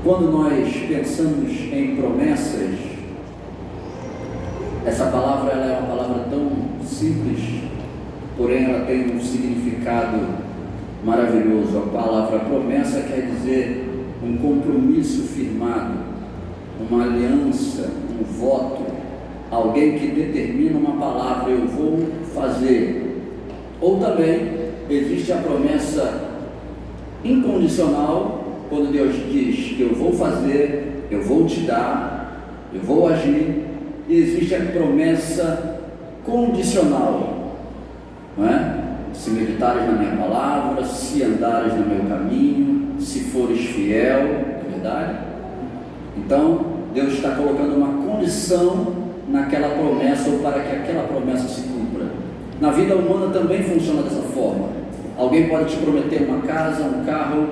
Quando nós pensamos em promessas, essa palavra ela é uma palavra tão simples, porém ela tem um significado maravilhoso. A palavra promessa quer dizer um compromisso firmado, uma aliança, um voto, alguém que determina uma palavra: eu vou fazer. Ou também existe a promessa incondicional, quando Deus diz que eu vou fazer, eu vou te dar, eu vou agir. E existe a promessa condicional, não é? Se meditares na minha palavra, se andares no meu caminho, se fores fiel, é verdade? Então Deus está colocando uma condição naquela promessa, ou para que aquela promessa se cumpra. Na vida humana também funciona dessa forma. Alguém pode te prometer uma casa, um carro,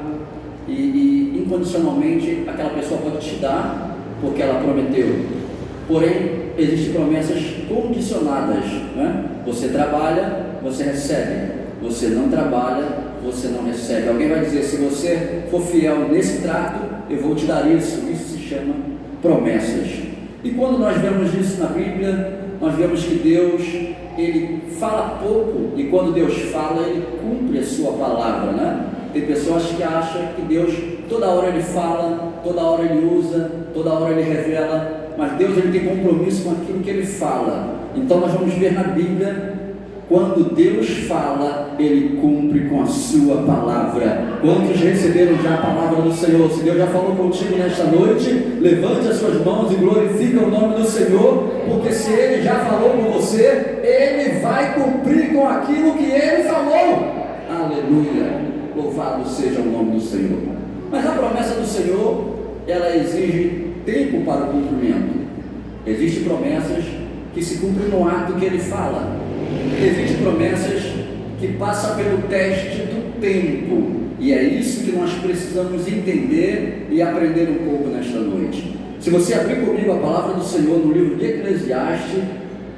e incondicionalmente aquela pessoa pode te dar, porque ela prometeu. Porém, existem promessas condicionadas, né? Você trabalha, você recebe. Você não trabalha, você não recebe. Alguém vai dizer: se você for fiel nesse trato, eu vou te dar isso. Isso se chama promessas. E quando nós vemos isso na Bíblia, nós vemos que Deus, Ele fala pouco, e quando Deus fala, Ele cumpre a sua palavra, né? Tem pessoas que acham que Deus, toda hora Ele fala, toda hora Ele usa, toda hora Ele revela, mas Deus, Ele tem compromisso com aquilo que Ele fala. Então nós vamos ver na Bíblia, quando Deus fala, Ele cumpre com a sua palavra. Quantos receberam já a palavra do Senhor? Se Deus já falou contigo nesta noite, levante as suas mãos e glorifica o nome do Senhor, porque se Ele já falou com você, Ele vai cumprir com aquilo que Ele falou. Aleluia, louvado seja o nome do Senhor. Mas a promessa do Senhor, ela exige tempo para o cumprimento. Existem promessas que se cumprem no ato que Ele fala. Existem promessas que passam pelo teste do tempo, e é isso que nós precisamos entender e aprender um pouco nesta noite. Se você abrir comigo a palavra do Senhor no livro de Eclesiastes,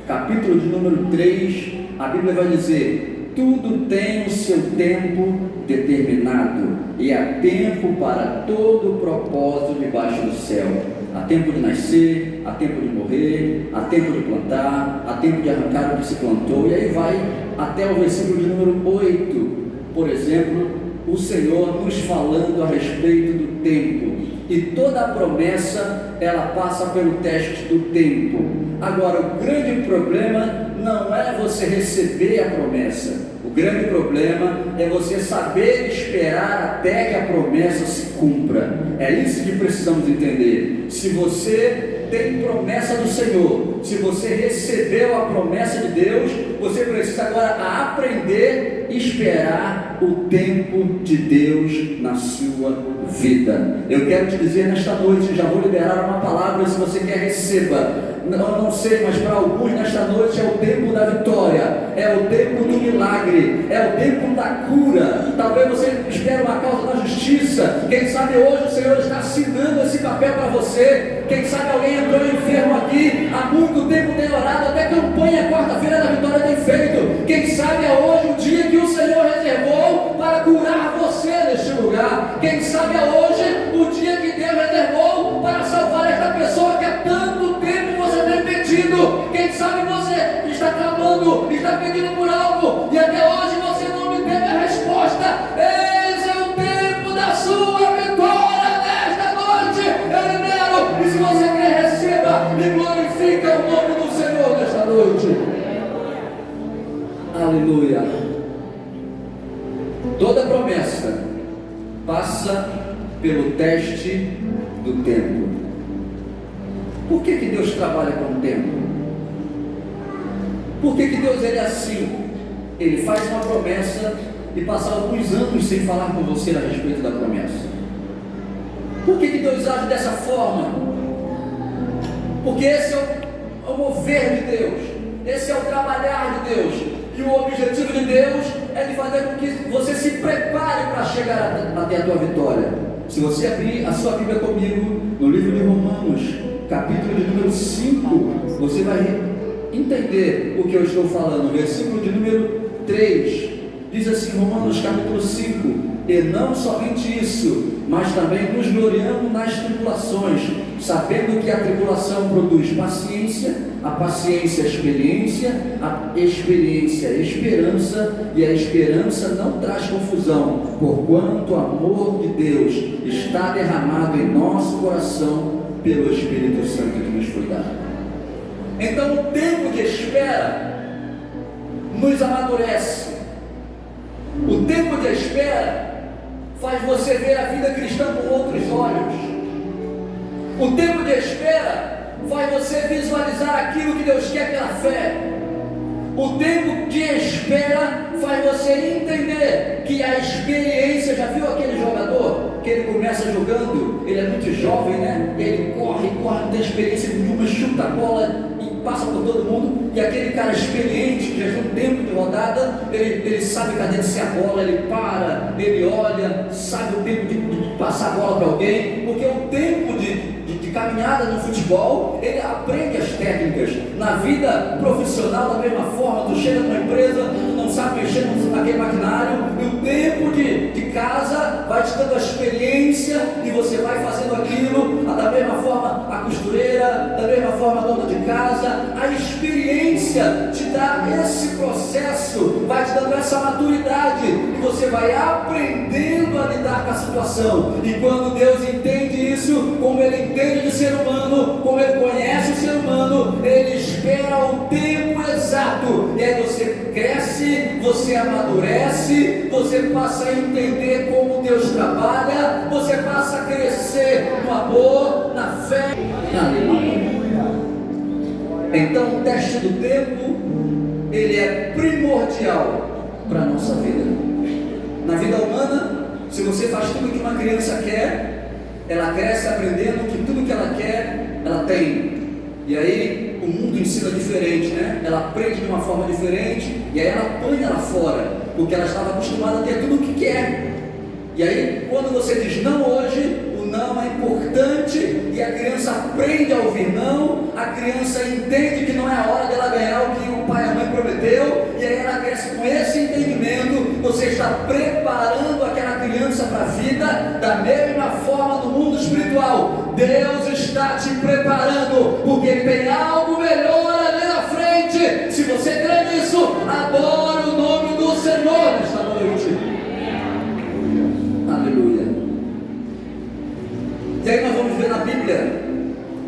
capítulo de número 3, a Bíblia vai dizer: tudo tem o seu tempo determinado, e há tempo para todo o propósito debaixo do céu. Há tempo de nascer, há tempo de morrer, há tempo de plantar, há tempo de arrancar o que se plantou. E aí vai até o versículo de número 8, por exemplo, o Senhor nos falando a respeito do tempo. E toda a promessa, ela passa pelo teste do tempo. Agora, o grande problema não é você receber a promessa. O grande problema é você saber esperar até que a promessa se cumpra. É isso que precisamos entender. Se você tem promessa do Senhor, se você recebeu a promessa de Deus, você precisa agora aprender a esperar o tempo de Deus na sua vida. Eu quero te dizer nesta noite, já vou liberar uma palavra, se você quer, receba. Não sei, mas para alguns nesta noite é o tempo da vitória, é o tempo do milagre, é o tempo da cura. Talvez você espere uma causa da justiça. Quem sabe hoje o Senhor está assinando esse papel para você. Quem sabe alguém entrou enfermo aqui, há muito tempo tem orado, até campanha quarta-feira da vitória tem feito. Quem sabe é hoje o dia que o Senhor reservou para curar você neste lugar. Quem sabe é hoje o dia que Deus reservou para salvar esta pessoa que há tanto tempo você tem pedido. Quem sabe você está clamando, está pedindo por algo, e até hoje você não me teve a resposta. Esse é o tempo da sua vitória nesta noite. Eu libero, e se você quer, receba e glorifica o nome do Senhor nesta noite. Aleluia. Toda promessa passa pelo teste do tempo. Por que Deus trabalha com o tempo? Por que Deus é assim? Ele faz uma promessa e passa alguns anos sem falar com você a respeito da promessa. Por que Deus age dessa forma? Porque esse é o mover de Deus, esse é o trabalhar de Deus, e o objetivo de Deus é de fazer com que você se prepare para chegar até a tua vitória. Se você abrir a sua Bíblia comigo no livro de Romanos, capítulo de número 5, você vai entender o que eu estou falando. Versículo de número 3 diz assim, Romanos capítulo 5: e não somente isso, mas também nos gloriamos nas tribulações, sabendo que a tribulação produz paciência, a paciência experiência, a experiência esperança, e a esperança não traz confusão, porquanto o amor de Deus está derramado em nosso coração pelo Espírito Santo que nos foi dado. Então o tempo de espera nos amadurece. O tempo de espera faz você ver a vida cristã com outros olhos. O tempo de espera faz você visualizar aquilo que Deus quer pela fé. O tempo de espera faz você entender que a experiência, já viu aquele jogador que ele começa jogando, ele é muito jovem, né? E ele corre, não tem experiência nenhuma, chuta a bola e passa por todo mundo, e aquele cara experiente, que já tem um tempo de rodada, ele sabe cadenciar a bola, ele para, ele olha, sabe o tempo de passar a bola para alguém, porque o tempo de caminhada no futebol, ele aprende as técnicas. Na vida profissional, da mesma forma, tu chega numa empresa, tu não sabe mexer naquele maquinário, e o tempo de casa vai te dando a experiência, e você vai fazendo aquilo, da mesma forma a costureira, da mesma forma a dona de casa, a experiência te dá esse processo, vai te dando essa maturidade, e você vai aprendendo a lidar com a situação. E quando Deus entende isso, como Ele entende de ser humano, como Ele conhece o ser humano, Ele espera o tempo exato, e aí você cresce, você amadurece, você passa a entender como Deus trabalha, você passa a crescer no amor, na fé. Aleluia. Então o teste do tempo, ele é primordial para a nossa vida. Na vida humana, se você faz tudo que uma criança quer, ela cresce aprendendo que tudo que ela quer, ela tem. E aí o mundo ensina diferente, né? Ela aprende de uma forma diferente, e aí ela apanha lá fora, porque ela estava acostumada a ter tudo o que quer. E aí quando você diz não hoje, o não é importante, e a criança aprende a ouvir não, a criança entende que não é a hora dela ganhar o que o pai e a mãe prometeu, e aí ela cresce com esse entendimento. Você está preparando aquela criança para a vida, da mesma forma no mundo espiritual. Deus está te preparando, porque Ele tem algo melhor ali na frente. Se você crê nisso, adore o nome do Senhor nesta noite. Aleluia. E aí nós vamos ver na Bíblia,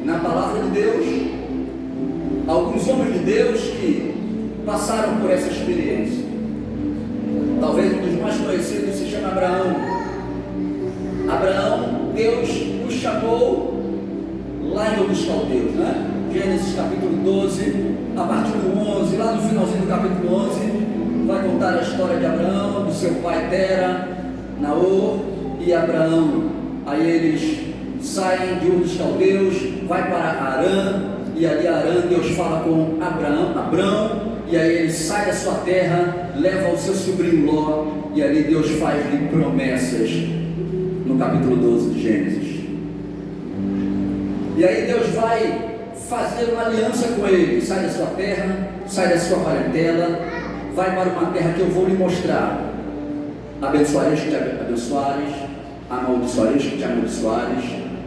na palavra de Deus, alguns homens de Deus que passaram por essa experiência. Talvez um dos mais conhecidos se chama Abraão. Abraão, Deus o chamou lá em dos Caldeus, né? Gênesis capítulo 12, a partir do 11, lá no finalzinho do capítulo 11, vai contar a história de Abraão, do seu pai Tera, Naor e Abraão. Aí eles saem de dos Caldeus, vai para Harã, e ali Harã, Deus fala com Abrão, e aí ele sai da sua terra, leva o seu sobrinho Ló, e ali Deus faz-lhe promessas, no capítulo 12 de Gênesis. E aí Deus vai fazer uma aliança com ele, sai da sua terra, sai da sua parentela, vai para uma terra que eu vou lhe mostrar. Abençoareis que te abençoares, amaldiçoareis que te amaldiçoares,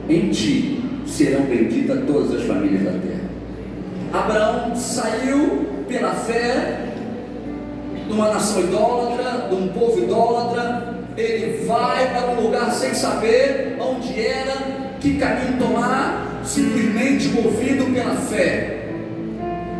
em ti serão benditas todas as famílias da terra. Abraão saiu pela fé de uma nação idólatra, de um povo idólatra. Ele vai para um lugar sem saber onde era, que caminho tomar, simplesmente movido pela fé.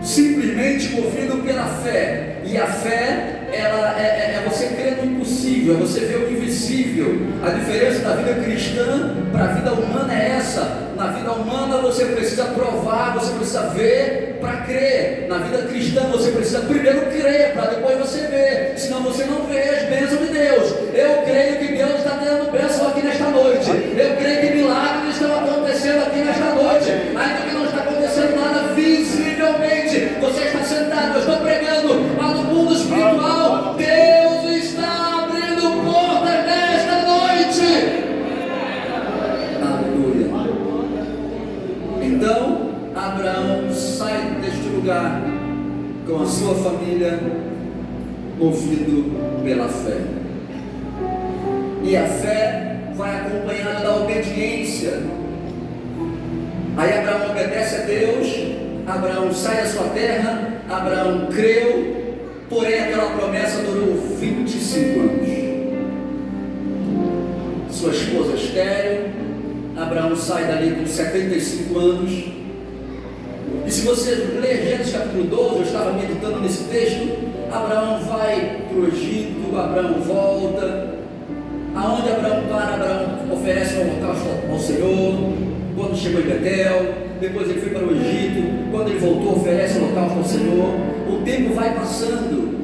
Simplesmente movido pela fé. E a fé, ela é você crer no impossível, é você ver o invisível. A diferença da vida cristã para a vida humana é essa. Na vida humana você precisa provar, você precisa ver para crer. Na vida cristã você precisa primeiro crer, para depois você ver. Senão você não vê as bênçãos de Deus. Eu creio que Deus está dando bênção aqui nesta noite. Eu creio que milagres estão acontecendo aqui nesta noite. Ainda que não está acontecendo nada visivelmente, você está sentado, eu estou pregando, mas no mundo espiritual Deus está abrindo portas nesta noite. Aleluia. Então Abraão sai deste lugar com a sua família, movido pela fé. E a fé vai acompanhada da obediência. Aí Abraão obedece a Deus, Abraão sai da sua terra, Abraão creu, porém aquela promessa durou 25 anos. Sua esposa estéril, Abraão sai dali com 75 anos. E se você ler Gênesis capítulo 12, eu estava meditando nesse texto, Abraão vai para o Egito, Abraão volta. Aonde Abraão para, Abraão oferece um holocausto ao Senhor. Quando chegou em Betel, depois ele foi para o Egito. Quando ele voltou, oferece o holocausto ao Senhor. O tempo vai passando.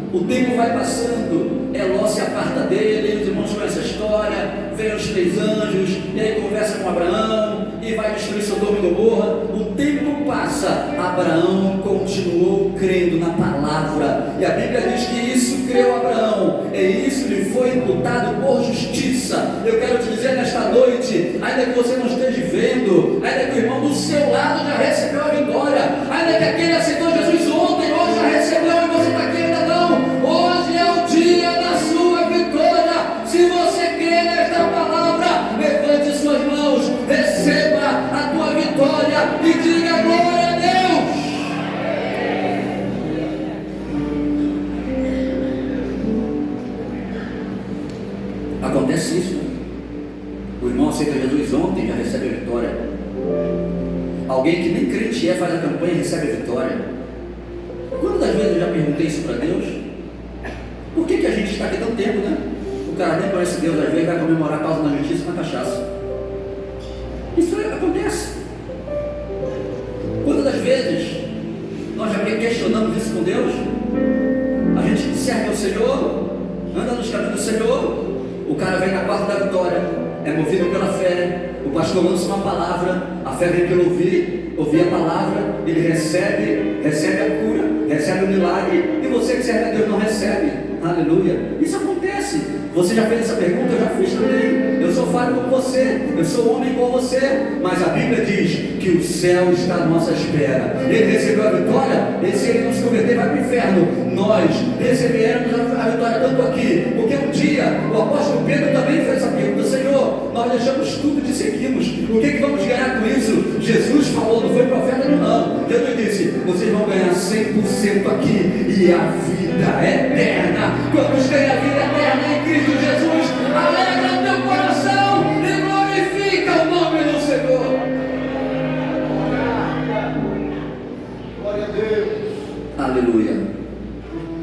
Eló se aparta dele, os irmãos conhecem a história. Vem os 3 anjos, e aí conversa com Abraão, e vai destruir Sodoma e Gomorra. O tempo passa, Abraão continuou crendo na palavra, e a Bíblia diz que isso creu Abraão, e isso lhe foi imputado por justiça. Eu quero te dizer nesta noite, ainda que você não esteja vendo, ainda que o irmão do seu lado já recebeu a vitória, ainda que aquele aceitou Jesus ontem, hoje já recebeu, e você está aqui ainda não, hoje é o dia da sua vitória. Se você crê nesta palavra, levante suas mãos, receba a tua vitória e diga glória a Deus. Acontece isso, né? O irmão aceita Jesus ontem, já recebe a vitória. Alguém que nem crente faz a campanha e recebe a vitória. Quantas vezes eu já perguntei isso para Deus? Por que a gente está aqui tanto tempo, né? O cara nem conhece Deus, às vezes vai comemorar a causa da justiça na cachaça. Isso acontece. Quantas das vezes nós já questionamos isso com Deus? A gente serve ao Senhor, anda nos caminhos do Senhor, o cara vem na quarta da vitória, é movido pela fé, o pastor lança uma palavra, a fé vem pelo ouvir a palavra, ele recebe a cura, recebe o milagre, e você que serve a Deus não recebe. Aleluia. Isso acontece. Você já fez essa pergunta? Eu já fiz também. Eu sou falho como você, eu sou homem igual você, mas a Bíblia diz que o céu está à nossa espera. Ele recebeu a vitória, e se ele não se converter vai para o inferno. Nós receberemos a vitória tanto aqui, porque um dia o apóstolo Pedro também fez essa pergunta: Senhor, nós deixamos tudo de seguirmos, o que vamos ganhar com isso? Jesus falou, não foi profeta não. Jesus disse: vocês vão ganhar 100% aqui, e a vida eterna. Quantos têm a vida eterna em Cristo Jesus? Alegra o teu coração e glorifica o nome do Senhor. Glória a Deus. Aleluia.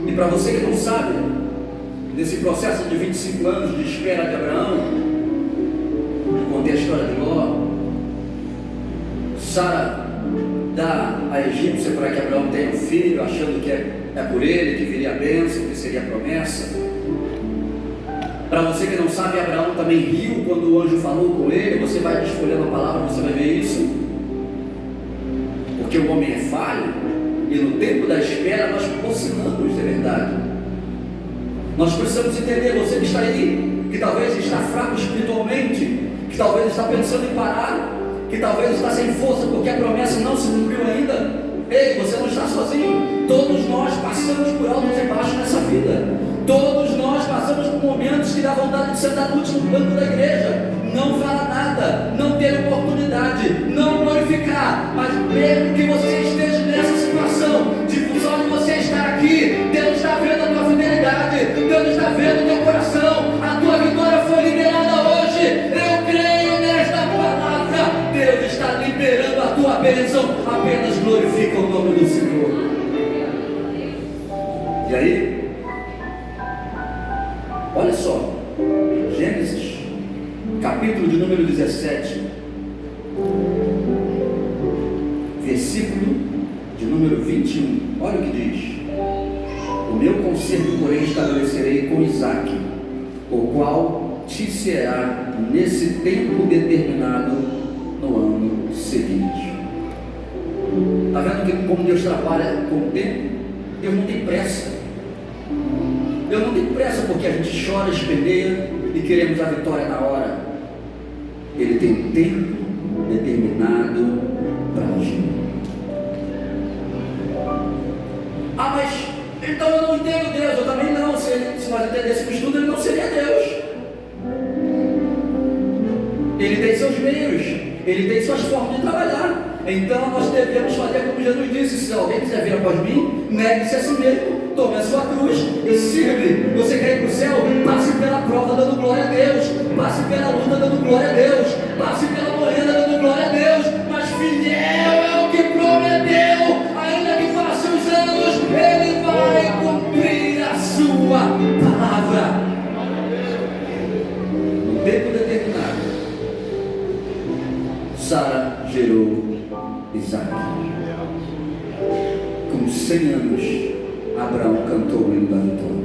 E para você que não sabe, nesse processo de 25 anos de espera de Abraão, eu contei a história de Ló. Sara dá a egípcia para que Abraão tenha um filho, achando que é por ele que viria a bênção, que seria a promessa. Para você que não sabe, Abraão também riu quando o anjo falou com ele. Você vai desfolhando a palavra, você vai ver isso, porque o homem é falho, e no tempo da espera nós oscilamos, é verdade. Nós precisamos entender, você que está aí, que talvez está fraco espiritualmente, que talvez está pensando em parar, que talvez está sem força porque a promessa não se cumpriu ainda. Ei, você não está sozinho. Todos nós passamos por altos e baixos nessa vida. Todos nós passamos por momentos que dá vontade de sentar no último banco da igreja, não falar nada, não ter oportunidade, não glorificar. Mas mesmo que você esteja nessa situação, tipo, só de você estar aqui, Deus está vendo a tua fidelidade, Deus está vendo o teu coração, a tua vitória foi liberada hoje. Eu creio nesta palavra. Deus está liberando a tua bênção. Apenas glorifica o nome do Senhor. E aí, olha só, Gênesis, capítulo de número 17, versículo de número 21, olha o que diz: o meu concerto, porém, estabelecerei com Isaque, o qual te será nesse tempo determinado no ano seguinte. Está vendo que como Deus trabalha com o tempo? Deus não tem pressa. Deus não tem pressa porque a gente chora, esperneia e queremos a vitória na hora. Ele tem um tempo determinado para agir. Ah, mas então eu não entendo Deus. Eu também não. Se nós entendêssemos tudo, ele não seria Deus. Ele tem suas formas de trabalhar. Então nós devemos fazer como Jesus disse: se alguém quiser vir após mim, negue-se a si mesmo, tome a sua cruz e siga-me. Você quer ir para o céu? Passe pela prova dando glória a Deus, passe pela luta dando glória a Deus, passe pela morena dando glória a Deus, mas fiel é o que prometeu. Ainda que passem os anos, Ele vai cumprir a sua palavra. No tempo determinado, Sara gerou Isaac. Com 100 anos, Abraão cantou o hino da vitória.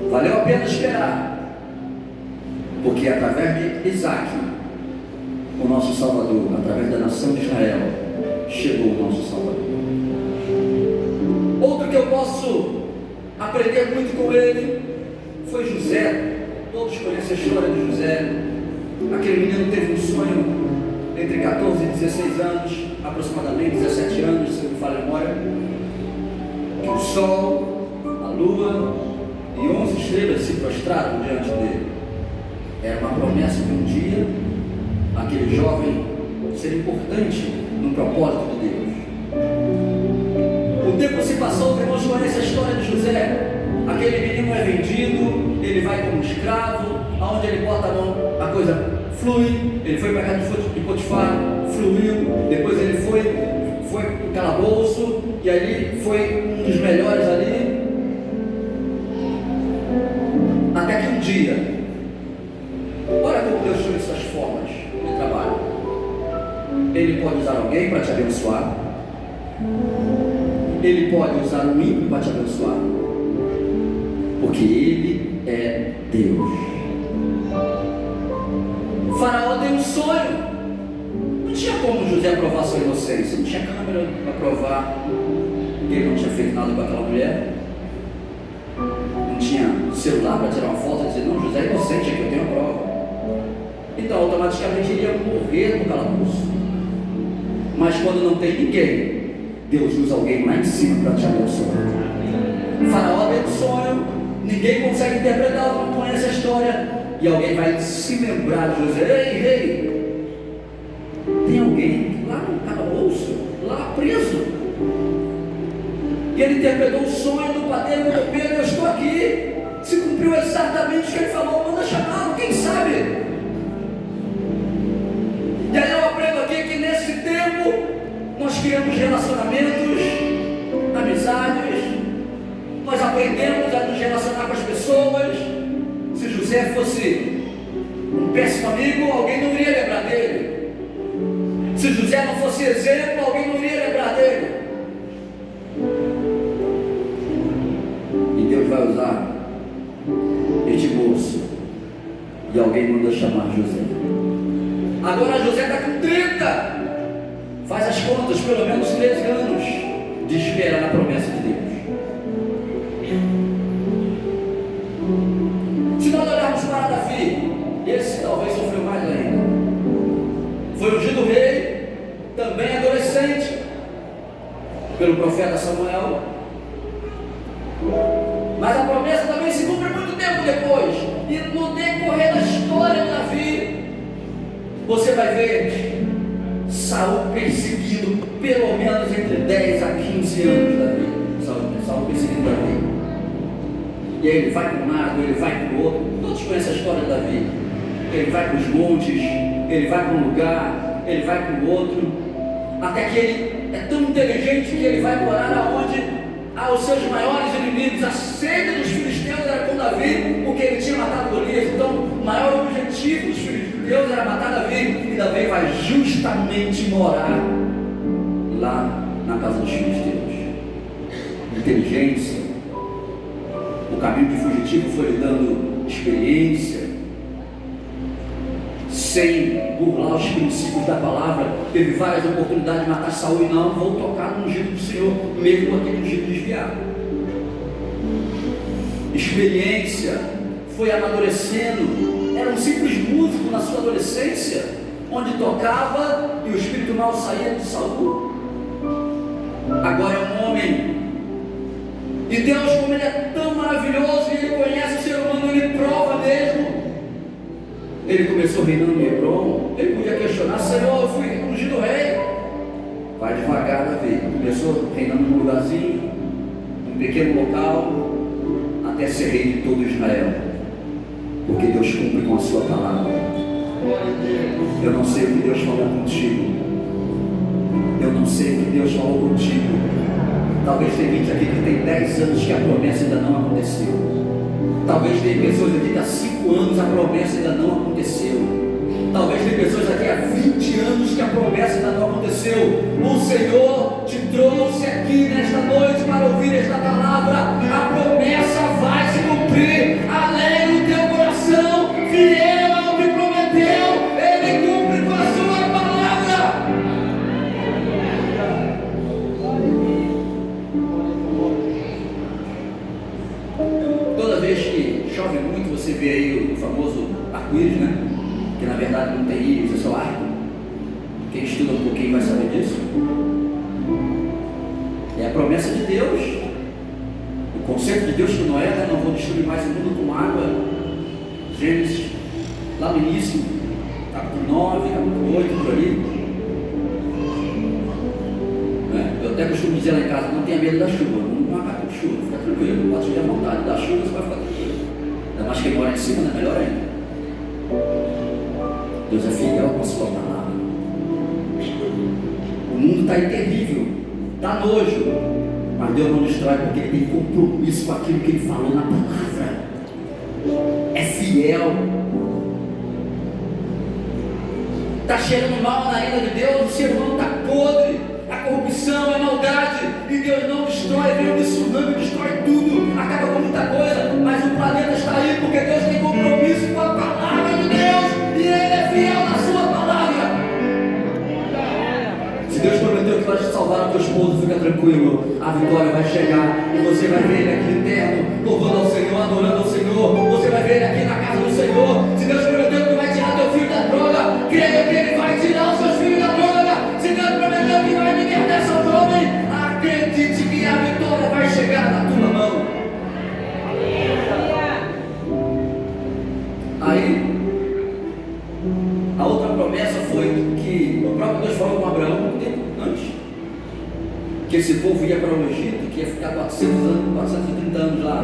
Valeu a pena esperar, porque através de Isaac, o nosso Salvador, através da nação de Israel, chegou o nosso Salvador. Outro que eu posso aprender muito com ele foi José. Todos conhecem a história de José. Aquele menino teve um sonho entre 14 e 16 anos, aproximadamente 17 anos, se não me falha a memória, que o sol, a lua e 11 estrelas se prostraram diante dele. Era uma promessa de um dia aquele jovem ser importante no propósito de Deus. O tempo se passou, os irmãos conhecem a história de José. Aquele menino é vendido, ele vai como escravo, aonde ele bota a mão, a coisa flui. Ele foi para a casa de Potifar, fluiu. Depois ele foi para o calabouço, e ali foi um dos melhores ali. Até que um dia, olha como Deus tem essas formas de trabalho. Ele pode usar alguém para te abençoar. Ele pode usar um ímpio para te abençoar, porque Ele é Deus. O faraó tem um sonho. Não tinha como José provar sua inocência. Não tinha câmera para provar que ele não tinha feito nada com aquela mulher. Não tinha celular para tirar uma foto e dizer: não, José é inocente, aqui eu tenho a prova. Então automaticamente ele ia morrer no calabouço. Mas quando não tem ninguém, Deus usa alguém lá em cima para te abençoar. O faraó tem um sonho, ninguém consegue interpretar, não conhece a história, e alguém vai se lembrar de José: ei, tem alguém lá no calabouço, lá preso, e ele interpretou o sonho do padeiro do copeiro. Eu estou aqui, se cumpriu exatamente o que ele falou, manda chamá-lo, quem sabe? E aí eu aprendo aqui que nesse tempo nós criamos relacionamentos, amizades, nós aprendemos a nos relacionar com as pessoas. Se José fosse um péssimo amigo, alguém não iria lembrar dele. Se José não fosse exemplo, alguém não iria lembrar dele. E Deus vai usar este moço, e alguém manda chamar José. Agora José está com 30. Faz as contas, pelo menos 13 anos de espera na promessa de Deus. Se nós olharmos para Davi, esse talvez sofreu mais ainda. Foi ungido rei, também adolescente, pelo profeta Samuel. Mas a promessa também se cumpre muito tempo depois. E no decorrer da história de Davi, você vai ver Saul perseguindo pelo menos entre 10 a 15 anos Davi. Saul perseguindo Davi. E aí ele vai para um lado, ele vai para o outro. Todos conhecem a história de Davi. Ele vai para os montes, ele vai para um lugar, ele vai para o outro, até que ele é tão inteligente que ele vai morar aonde há os seus maiores inimigos. A sede dos filisteus era com Davi, porque ele tinha matado Golias. Então o maior objetivo dos filisteus era matar Davi, e Davi vai justamente morar lá na casa dos filisteus. Inteligência, o caminho de fugitivo foi lhe dando experiência, sem burlar os princípios da palavra. Teve várias oportunidades de matar Saul, e não, vou tocar no ungido do Senhor, mesmo com aquele ungido desviado. Experiência, foi amadurecendo, era um simples músico na sua adolescência, onde tocava e o espírito mau saía de Saul. Agora é um homem, e Deus, como Ele é tão maravilhoso, e Ele conhece o ser humano, Ele prova mesmo. Ele começou reinando em Hebron. Ele podia questionar: Senhor, eu fui ungido rei. Vai devagar, Davi. Começou reinando num lugarzinho, num pequeno local, até ser rei de todo Israel. Porque Deus cumpre com a sua palavra. Eu não sei o que Deus falou contigo. Eu não sei o que Deus falou contigo. Talvez tenha gente aqui que tem 10 anos que a promessa ainda não aconteceu. Talvez tenha pessoas aqui que há 5 anos a promessa ainda não aconteceu. Talvez tenha pessoas aqui há 20 anos que a promessa ainda não aconteceu. O Senhor te trouxe aqui nesta noite para ouvir esta palavra. A promessa vai se cumprir. Alegre o teu coração, fiel ao que prometeu. Ele cumpre com a sua palavra. Toda vez que chove muito, você vê aí o famoso arco-íris, né? Que na verdade não tem íris, é só arco. Quem estuda um pouquinho vai saber disso. É a promessa de Deus. O conceito de Deus com Noé, né? Não vou destruir mais o mundo com água. Gênesis, lá no início, capítulo 9, capítulo 8, por ali. Eu até costumo dizer lá em casa: não tenha medo da chuva. Não há de chuva, fica tranquilo. Pode ter a vontade da chuva, você vai ficar tranquilo. Ainda mais quem mora em cima, né? Melhor ainda. Deus é fiel com a sua palavra. O mundo está aí terrível, está nojo, mas Deus não destrói porque Ele tem compromisso com aquilo que Ele falou na palavra. É fiel. Está cheirando mal na ira de Deus, o ser humano está podre, a corrupção, a maldade, e Deus não destrói, vem o tsunami, destrói tudo, acaba com muita coisa, mas o planeta está aí porque Deus tem compromisso com a palavra de Deus, e Ele é fiel na sua palavra. Se Deus prometeu que vai te salvar o teu esposo, fica tranquilo, a vitória vai chegar, e você vai ver Ele aqui eterno, louvando ao Senhor, adorando ao Senhor, você vai ver Ele aqui na casa do Senhor. Se Deus prometeu que vai tirar teu filho da droga, creia que Ele vai tirar os seus filhos da droga. Se Deus prometeu que vai libertar seu jovem, acredite que a vitória vai chegar na tua mão. Aí, a outra promessa foi que o próprio Deus falou com Abraão um tempo antes, que esse povo ia para o Egito, que ia ficar 430 anos lá.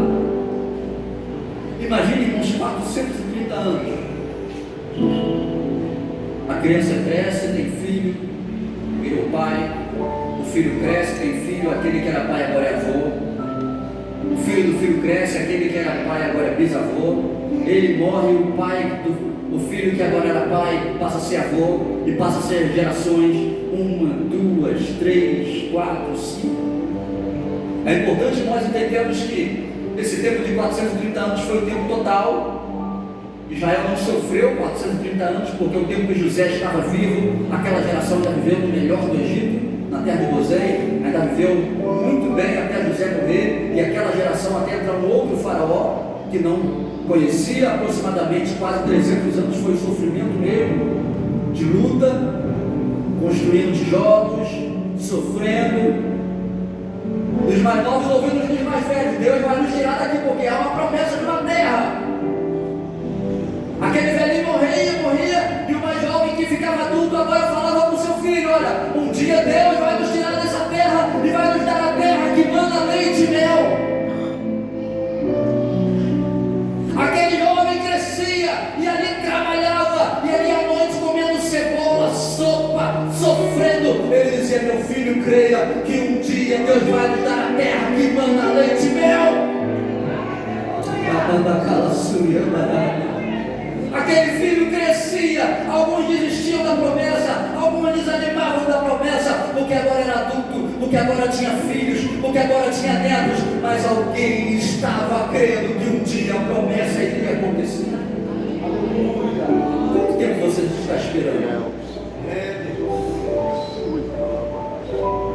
Imagine, irmãos, 430 anos. A criança cresce, tem filho, vira o pai. O filho cresce, tem filho, aquele que era pai agora é avô. O filho do filho cresce, aquele que era pai agora é bisavô. Ele morre, o filho que agora era pai passa a ser avô, e passa a ser gerações, 1, 2, 3, 4, 5. É importante nós entendermos que esse tempo de 430 anos foi o tempo total. Israel não sofreu 430 anos, porque o tempo que José estava vivo, aquela geração ainda viveu no melhor do Egito, na terra de Gozém, ainda viveu muito bem até José morrer, e aquela geração até entrar um outro faraó, que não conhecia aproximadamente quase 300 anos, foi o sofrimento mesmo, de luta, construindo tijolos, sofrendo, os mais novos ouvindo os mais velhos. Deus vai nos tirar daqui, porque há uma promessa de uma terra. Aquele velhinho morria, e o mais jovem que ficava adulto agora falava para o seu filho: olha, um dia Deus vai nos tirar dessa terra e vai nos dar a terra que manda leite e mel. Aquele jovem crescia e ali trabalhava, e ali à noite comendo cebola, sopa, sofrendo. Ele dizia: meu filho, creia que um dia Deus vai nos dar a terra que manda leite e mel. Aquele filho crescia, alguns desistiam da promessa, alguns desanimavam da promessa, porque agora era adulto, porque agora tinha filhos, porque agora tinha netos, mas alguém estava crendo que um dia a promessa iria acontecer. Quanto tempo você está esperando?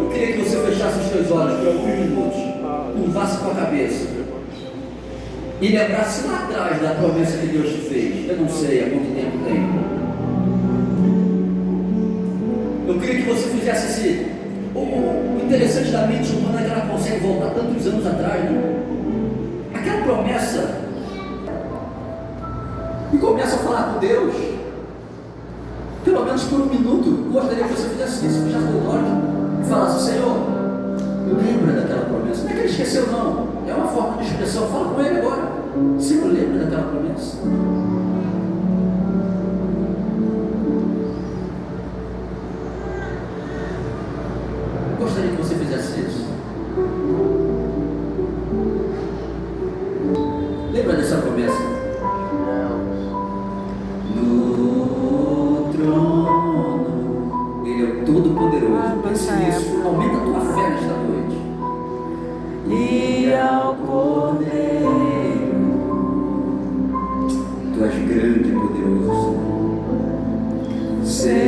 Eu queria que você fechasse os seus olhos por alguns minutos, curvasse com a cabeça e lembrasse lá atrás da promessa que Deus te fez. Eu não sei há quanto tempo tem. Eu queria que você fizesse assim. O interessante da mente humana é que ela consegue voltar tantos anos atrás, né? Aquela promessa, e começa a falar com Deus. Pelo menos por um minuto. Gostaria que você fizesse isso, fechasse os olhos e falasse: Senhor, lembra daquela promessa. Não é que ele esqueceu, não. É uma forma de expressão. Fala com ele agora. Senhor, lembra daquela promessa. Gostaria que você fizesse isso. Lembra dessa promessa? No trono, Ele é o Todo-Poderoso. Pense nisso. Aumenta a tua fé nesta noite. E ao Cordeiro, Tu és grande e poderoso, Senhor.